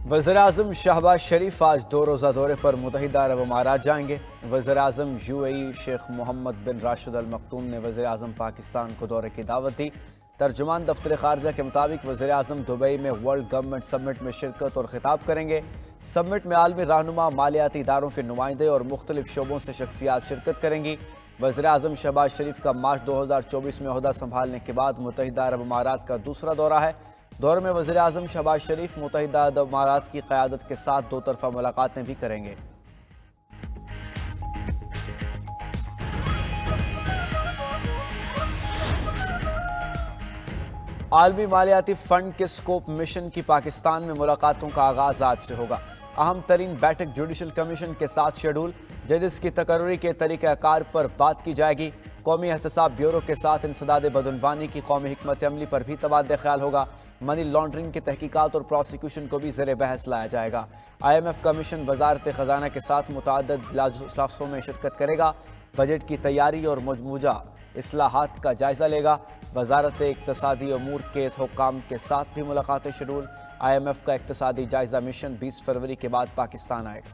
वज़ीर-ए-आज़म शहबाज शरीफ आज 2 रोज़ा दौरे पर मुत्तहिदा अरब अमारात जाएंगे। वज़ीर-ए-आज़म UAE शेख मोहम्मद बिन राशिद अल मखतूम ने वज़ीर-ए-आज़म पाकिस्तान को दौरे की दावत दी। तर्जुमान दफ्तर ख़ारजा के मुताबिक वज़ीर-ए-आज़म दुबई में वर्ल्ड गवर्नमेंट समिट में शिरकत और खिताब करेंगे। समिट में आलमी रहनुमा, मालियाती इदारों के नुमाइंदे और मुख्तलिफ शोबों से शख्सियात शिरकत करेंगी। वज़ीर-ए-आज़म शहबाज शरीफ का मार्च 2024 में ओहदा संभालने के बाद मुत्तहिदा अरब अमारात का दूसरा दौरा है। दौरे में वज़ीर-ए-आज़म शहबाज शरीफ मुत्तहिदा अरब अमारात की क़यादत के साथ 2 तरफ़ा मुलाकातें भी करेंगे। आलमी मालियाती फ़ंड के स्कोप मिशन की पाकिस्तान में मुलाकातों का आगाज़ आज से होगा। अहम तरीन बैठक जुडिशल कमीशन के साथ शेड्यूल, जजेस की तकर्री के तरीक़ाकार पर बात की जाएगी। कौमी एहतसाब ब्यूरो के साथ इंसदाद बदनवानी की कौमी हिकमत अमली पर भी तबादला ख्याल होगा। मनी लॉन्ड्रिंग की तहकीकात और प्रोसिक्यूशन को भी ज़ेर बहस लाया जाएगा। IMF कमीशन वजारत ख़जाना के साथ मुतअद्दिद इजलासों में शिरकत करेगा। बजट की तैयारी और मजमूजा इस्लाहात का जायज़ा लेगा। वजारत इक़्तिसादी अमूर के हुक्काम के साथ भी मुलाकातें शेड्यूल। IMF का इक़्तिसादी जायज़ा मिशन 20 फरवरी के बाद पाकिस्तान आएगा।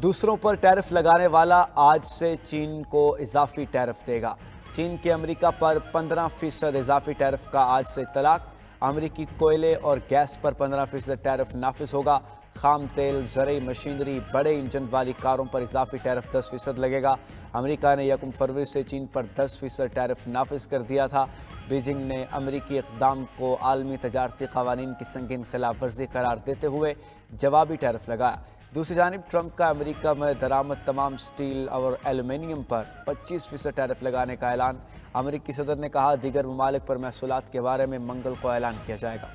दूसरों पर टैरिफ लगाने वाला आज से चीन को इजाफी टैरिफ देगा। चीन के अमेरिका पर 15% इजाफी टैरिफ का आज से इत्तलाक। अमेरिकी कोयले और गैस पर 15% टैरिफ नाफिज होगा। खाम तेल, ज़रई मशीनरी, बड़े इंजन वाली कारों पर इजाफी टैरिफ 10% लगेगा। अमेरिका ने 1 फरवरी से चीन पर 10% टैरिफ नाफिज कर दिया था। बीजिंग ने अमेरिकी इक़दाम को आलमी तजारती क़वानीन की संगीन खिलाफ वर्जी करार देते हुए जवाबी टैरिफ लगाया। दूसरी जानिब ट्रंप का अमेरिका में दरामद तमाम स्टील और एल्युमिनियम पर 25% टैरिफ लगाने का ऐलान। अमेरिकी सदर ने कहा, दीगर ममालिक पर महसूलात के बारे में मंगल को ऐलान किया जाएगा।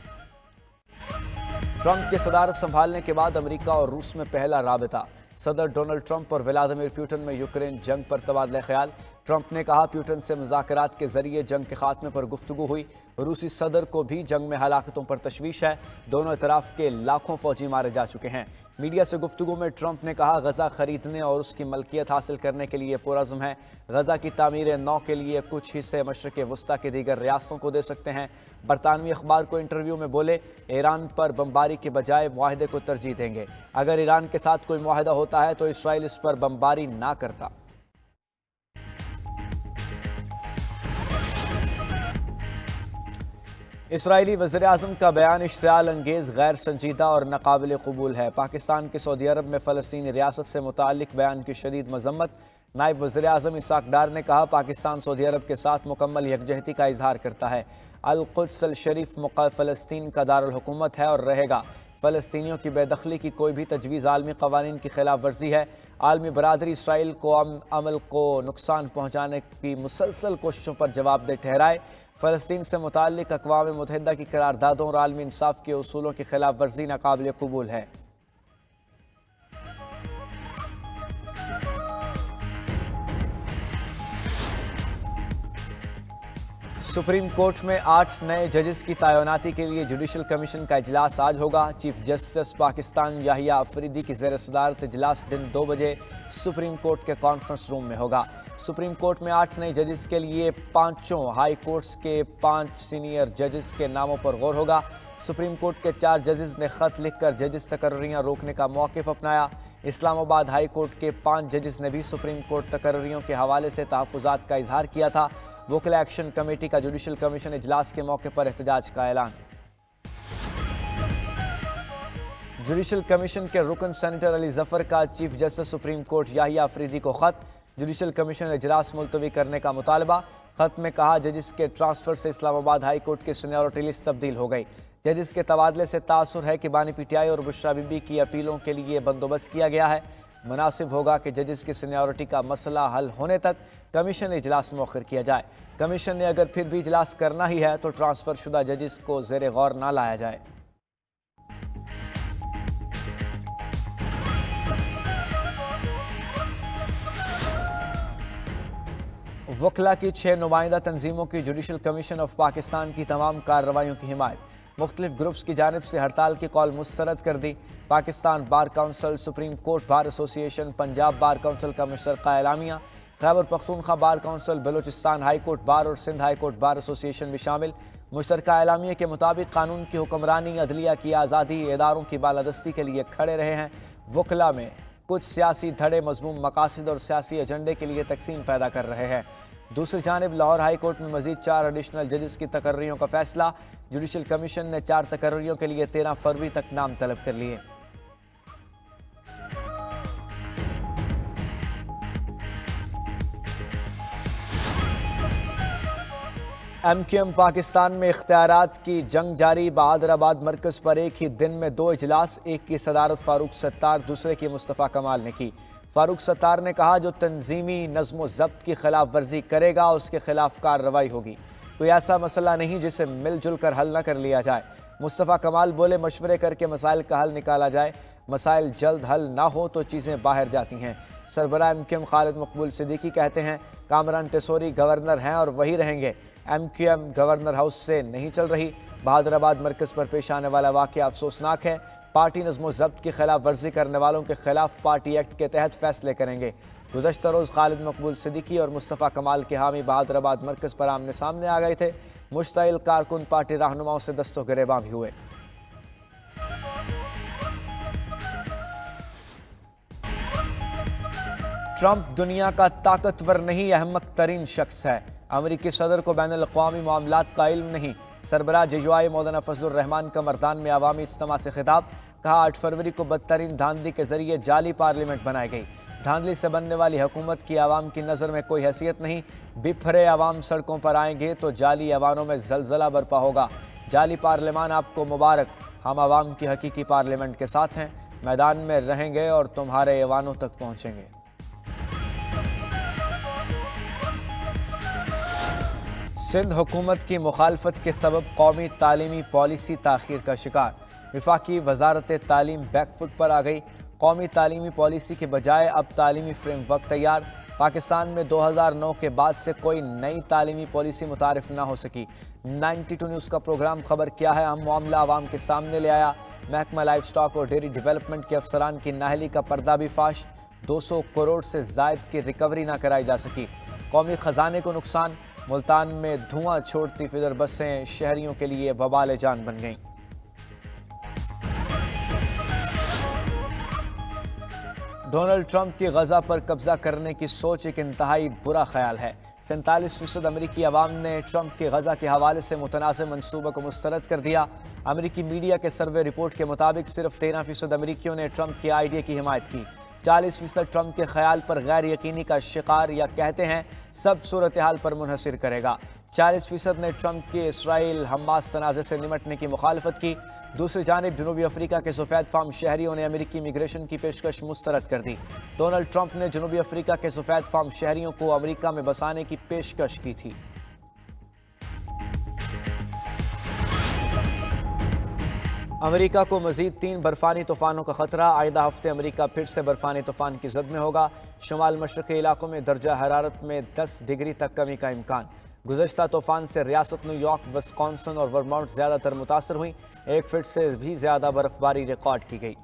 ट्रंप के सदारत संभालने के बाद अमेरिका और रूस में पहला राबिता। सदर डोनाल्ड ट्रंप और व्लादिमीर पुतिन में यूक्रेन जंग पर तबादला ख्याल। ट्रंप ने कहा, पुतिन से मुज़ाकरात के जरिए जंग के खात्मे पर गुफ्तगू हुई। रूसी सदर को भी जंग में हलाकतों पर तशवीश है। दोनों तरफ के लाखों फौजी मारे जा चुके हैं। मीडिया से गुफ्तगू में ट्रंप ने कहा, गजा खरीदने और उसकी मलकियत हासिल करने के लिए पुरज़्म है। गजा की तामीर नौ के लिए कुछ हिस्से मशरिक़ वस्ता के दीगर रियासतों को दे सकते हैं। बरतानवी अखबार को इंटरव्यू में बोले, ईरान पर बमबारी के बजाय मुआहदे को तरजीह देंगे। अगर ईरान के साथ कोई मुआहदा होता है तो इसराइल इस पर बमबारी ना करता। इसराइली वज़ीर-ए-आज़म का बयान इश्तिआल अंगेज़, गैर संजीदा और नाकाबिल कबूल है। पाकिस्तान के सऊदी अरब में फ़लस्तीनी रियासत से मुताल्लिक़ बयान की शदीद मज़म्मत। नायब वज़ीर-ए-आज़म इसाक डार ने कहा, पाकिस्तान सऊदी अरब के साथ मुकम्मल यकजहती का इजहार करता है। अल-कुद्स अल-शरीफ फ़लस्तीन का दारुल हुकूमत है और रहेगा। फ़लस्तीनियों की बेदखली की कोई भी तजवीज़ आलमी क़वानीन की खिलाफ वर्जी है। आलमी बरादरी इसराइल को अमल को नुकसान पहुँचाने की मुसलसल कोशिशों पर जवाबदेह ठहराए। फ़लस्तीन से मुताल्लिक़ अक़वाम मुत्तहिदा की करारदादों और आलमी इंसाफ के उसूलों की खिलाफ वर्जी नाकाबिल कबूल है। सुप्रीम कोर्ट में 8 नए जजेस की तैनाती के लिए जुडिशल कमीशन का इजलास आज होगा। चीफ जस्टिस पाकिस्तान याहिया अफरीदी की ज़ेर सदारत इजलास दिन 2 बजे सुप्रीम कोर्ट के कॉन्फ्रेंस रूम में होगा। सुप्रीम कोर्ट में 8 नए जजेस के लिए 5 हाई कोर्ट्स के 5 सीनियर जजेस के नामों पर गौर होगा। सुप्रीम कोर्ट के 4 जजेस ने ख़त लिखकर जजेस तकर्रियाँ रोकने का मौक़िफ़ अपनाया। इस्लामाबाद हाई कोर्ट के 5 जजेस ने भी सुप्रीम कोर्ट तकर्रियों के हवाले से तहफ़्फ़ुज़ात का इजहार किया था। वकील एक्शन कमेटी का जुडिशल कमीशन इजलास के मौके पर एहतजाज का ऐलान। जुडिशल कमीशन के रुकन सेनेटर अली जफर का chief justice supreme court Yahya Afridi को खत। जुडिशल कमीशन इजलास मुलतवी करने का मुतालबा। खत में कहा, जजिस के ट्रांसफर से इस्लामाबाद हाई कोर्ट की सीनियरिटी लिस्ट तब्दील हो गई। जजिस के तबादले से तासुर है कि बानी पीटीआई और बुशरा बीबी की अपीलों के लिए बंदोबस्त किया गया है। मुनासिब होगा कि जजिस की सीनियरिटी का मसला हल होने तक कमीशन इजलास मौखर किया जाए। कमीशन ने अगर फिर भी इजलास करना ही है तो ट्रांसफ़र शुदा जजिस को ज़ेर गौर ना लाया जाए। वकला की 6 नुमाइंदा तंजीमों की जुडिशल कमीशन ऑफ पाकिस्तान की तमाम कार्रवाइयों की हिमायत। मुख्तलिफ ग्रुप्स की जानिब से हड़ताल की कॉल मुस्तरद कर दी। Pakistan bar council, supreme court bar association, Punjab bar council का मुश्तरका एलामिया। Khyber Pakhtunkhwa bar council, Balochistan high court bar और Sindh high court bar association भी शामिल। मुश्तरका एलामिया के मुताबिक कानून की हुक्मरानी, अदलिया की आज़ादी, इदारों की बालादस्ती के लिए खड़े रहे हैं। वकला में कुछ सियासी धड़े मज़मूम मकासद और सियासी एजेंडे के लिए तकसीम पैदा कर रहे हैं। दूसरी जानिब लाहौर हाई कोर्ट में मजीद 4 एडिशनल जजेस की तकर्रियों का फैसला। जुडिशल कमीशन ने 4 तकर्रियों के लिए 13 फरवरी तक नाम तलब कर लिए। MQM पाकिस्तान में इख्तियारात की जंग जारी। बहादुराबाद मरकज पर एक ही दिन में 2 इजलास, एक की सदारत फारूक सत्तार, दूसरे की मुस्तफ़ा कमाल ने की। फारूक सत्तार ने कहा, जो तंजीमी नज़्म ज़ब्त की खिलाफ वर्जी करेगा उसके खिलाफ कार्रवाई होगी। कोई ऐसा मसला नहीं जिसे मिलजुल कर हल न कर लिया जाए। मुस्तफ़ा कमाल बोले, मशवरे करके मसाइल का हल निकाला जाए। मसाइल जल्द हल ना हो तो चीज़ें बाहर जाती हैं। सरबराह MQM खालिद मकबूल सिद्दीकी कहते हैं, कामरान टेसोरी गवर्नर हैं और वही रहेंगे। MQM गवर्नर हाउस से नहीं चल रही। बहादुराबाद मरकज़ पर पेश आने वाला वाक़या अफसोसनाक है। पार्टी नज़्म ज़ब्त की खिलाफ वर्जी करने वालों के खिलाफ पार्टी एक्ट के तहत फैसले करेंगे। गुज़श्ता रोज़ खालिद मकबूल सिद्दीकी और मुस्तफ़ा कमाल के हामी बहादुराबाद मरकज़ पर आमने सामने आ गए थे। मुश्ताइल कारकुन पार्टी रहनुमाओं से दस्तो गिरेबां भी हुए। ट्रंप दुनिया का ताकतवर नहीं, अहमक तरीन शख्स है। अमरीकी सदर को बैनुल अक़वामी मामलात का इल्म नहीं। सरबराह JUI मौलाना फजलुर रहमान का मर्दान में अवामी इज्तिमा से खिताब। कहा, 8 फरवरी को बदतरीन धांधली के जरिए जाली पार्लियामेंट बनाई गई। धांधली से बनने वाली हुकूमत की आवाम की नज़र में कोई हैसियत नहीं। बिफरे आवाम सड़कों पर आएंगे तो जाली ऐवानों में जलजला बरपा होगा। जाली पार्लियामान आपको मुबारक, हम आवाम की हकीकी पार्लियामेंट के साथ हैं। मैदान में रहेंगे और तुम्हारे ऐवानों तक पहुँचेंगे। सिंध हुकूमत की मुखालफत के सबब कौमी तालीमी पॉलिसी ताख़ीर का शिकार। वफाकी वजारत तालीम बैकफुट पर आ गई। कौमी तालीमी पॉलिसी के बजाय अब तालीमी फ्रेमवर्क तैयार। पाकिस्तान में 2009 के बाद से कोई नई तालीमी पॉलिसी मुतारिफ ना हो सकी। 92 न्यूज़ का प्रोग्राम खबर क्या है अहम मामला आवाम के सामने ले आया। महकमा लाइफ स्टॉक और डेयरी डेवलपमेंट के अफसरान की नाहली का पर्दा भी फाश। 200 करोड़ से ज़ायद की रिकवरी ना कराई जा सकी। कौमी ख़जाने को नुकसान। मुल्तान में धुआं छोड़ती फिदर बसें शहरियों के लिए वबाल जान बन गईं। डोनाल्ड ट्रंप की गजा पर कब्जा करने की सोच एक इंतहाई बुरा ख्याल है। 47% अमरीकी अवाम ने ट्रंप की गजा के हवाले से मुतनाज़ मंसूबे को मुस्तरद कर दिया। अमरीकी मीडिया के सर्वे रिपोर्ट के मुताबिक सिर्फ 13% अमरीकियों ने ट्रंप के आइडिया की हिमायत की। 40% ट्रंप के ख्याल पर गैर यकीनी का शिकार या कहते हैं सब सूरत हाल पर मुनहसिर करेगा। 40% ने ट्रंप के इसराइल हमास तनाज़े से निमटने की मुखालफत की। दूसरी जानिब जनूबी अफ्रीका के सफ़ेद फार्म शहरियों ने अमरीकी इमिग्रेशन की पेशकश मुस्तरद कर दी। डोनाल्ड ट्रंप ने जनूबी अफ्रीका के सफ़ेद फार्म शहरियों को अमरीका में बसाने की पेशकश की थी। अमेरिका को मज़ीद 3 बर्फ़ानी तूफ़ानों का ख़तरा। आइंदा हफ्ते अमेरिका फिर से बर्फ़ानी तूफ़ान की ज़द में होगा। शुमाल मशरक़ी इलाकों में दर्जा हरारत में 10 डिग्री तक कमी का इम्कान। गुज़श्ता तूफ़ान से रियासत न्यूयॉर्क, विस्कॉन्सिन और वर्माउंट ज़्यादातर मुतासर हुई। 1 फीट से भी ज़्यादा बर्फ़बारी रिकॉर्ड की गई।